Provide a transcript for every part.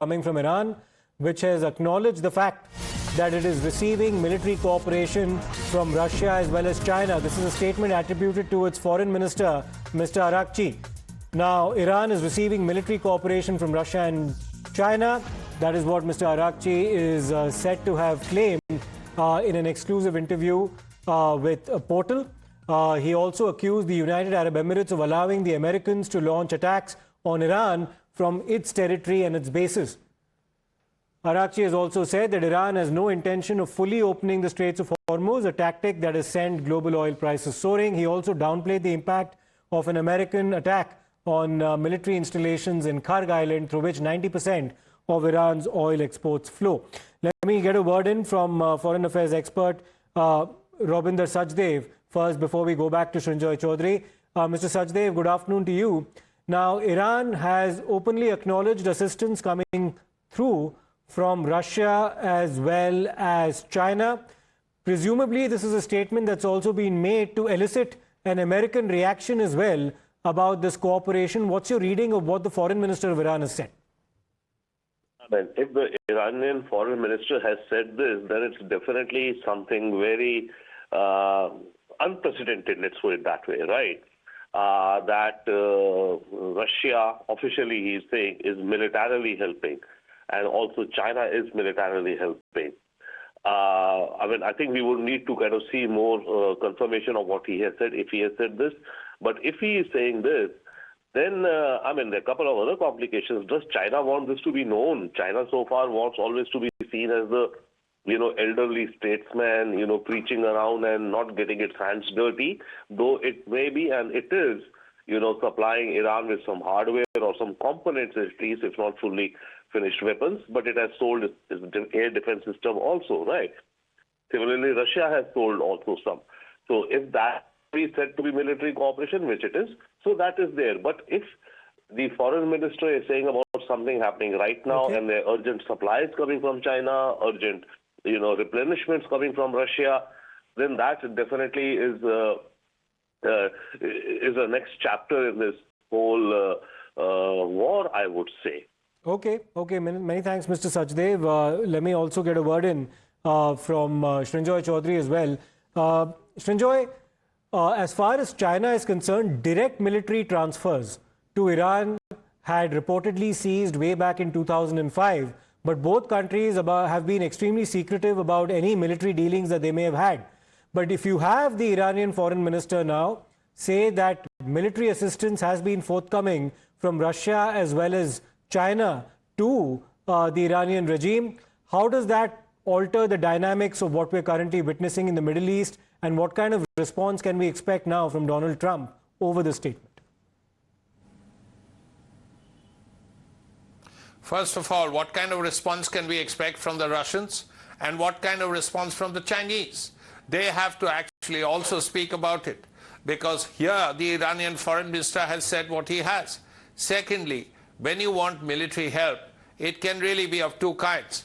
coming from Iran, which has acknowledged the fact that it is receiving military cooperation from Russia as well as China. This is a statement attributed to its foreign minister, Mr. Arakchi. Now, Iran is receiving military cooperation from Russia and China. That is what Mr. Arakchi is said to have claimed in an exclusive interview with a portal. He also accused the United Arab Emirates of allowing the Americans to launch attacks on Iran from its territory and its bases. Arakchi has also said that Iran has no intention of fully opening the Straits of Hormuz, a tactic that has sent global oil prices soaring. He also downplayed the impact of an American attack on military installations in Karg Island, through which 90% of Iran's oil exports flow. Let me get a word in from foreign affairs expert Robinder Sachdev first before we go back to Srinjoy Chaudhary. Mr. Sachdev, good afternoon to you. Now, Iran has openly acknowledged assistance coming through from Russia as well as China. Presumably, this is a statement that's also been made to elicit an American reaction as well about this cooperation. What's your reading of what the foreign minister of Iran has said? If the Iranian foreign minister has said this, then it's definitely something very unprecedented, let's put it that way, right? That Russia, officially he's saying, is militarily helping, and also China is militarily helping. I think we would need to kind of see more confirmation of what he has said, if he has said this. But if he is saying this, then, there are a couple of other complications. Does China want this to be known? China so far wants always to be seen as the, elderly statesman, preaching around and not getting its hands dirty, though it may be, and it is, supplying Iran with some hardware or some components at least, if not fully finished weapons, but it has sold its air defense system also, right? Similarly, Russia has sold also some. So if that is said to be military cooperation, which it is, so that is there. But if the foreign minister is saying about something happening right now, and there are urgent supplies coming from China, urgent, replenishments coming from Russia, then that definitely is a next chapter in this whole war, I would say. Okay. Many thanks, Mr. Sachdev. Let me also get a word in from Srinjoy Chaudhary as well. Srinjoy, as far as China is concerned, direct military transfers to Iran had reportedly ceased way back in 2005, but both countries have been extremely secretive about any military dealings that they may have had. But if you have the Iranian foreign minister now say that military assistance has been forthcoming from Russia as well as China to the Iranian regime, how does that alter the dynamics of what we're currently witnessing in the Middle East, and what kind of response can we expect now from Donald Trump over the statement? First of all, what kind of response can we expect from the Russians, and what kind of response from the Chinese? They have to actually also speak about it, because here the Iranian foreign minister has said what he has. Secondly, when you want military help, it can really be of two kinds.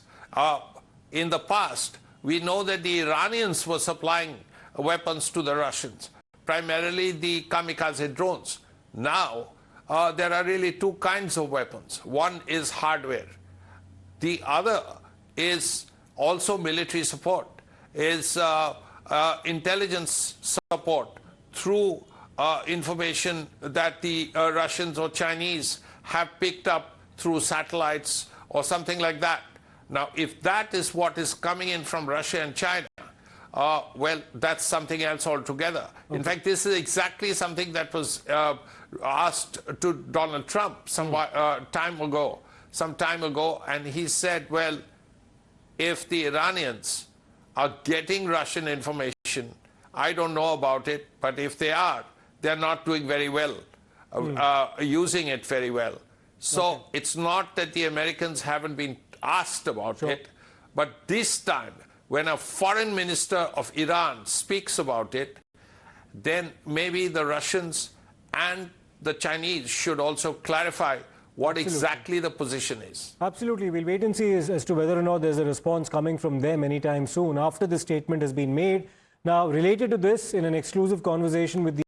In the past, we know that the Iranians were supplying weapons to the Russians, primarily the kamikaze drones. Now, there are really two kinds of weapons. One is hardware. The other is also military support, is intelligence support through information that the Russians or Chinese have picked up through satellites or something like that. Now, if that is what is coming in from Russia and China, well, that's something else altogether. In fact, this is exactly something that was asked to Donald Trump some time ago, and he said, well, if the Iranians are getting Russian information, I don't know about it, but if they are, they're not doing very well, using it very well. So it's not that the Americans haven't been asked about it, but this time, when a foreign minister of Iran speaks about it, then maybe the Russians and the Chinese should also clarify what exactly the position is. Absolutely. We'll wait and see as to whether or not there's a response coming from them anytime soon after this statement has been made. Now, related to this, in an exclusive conversation with the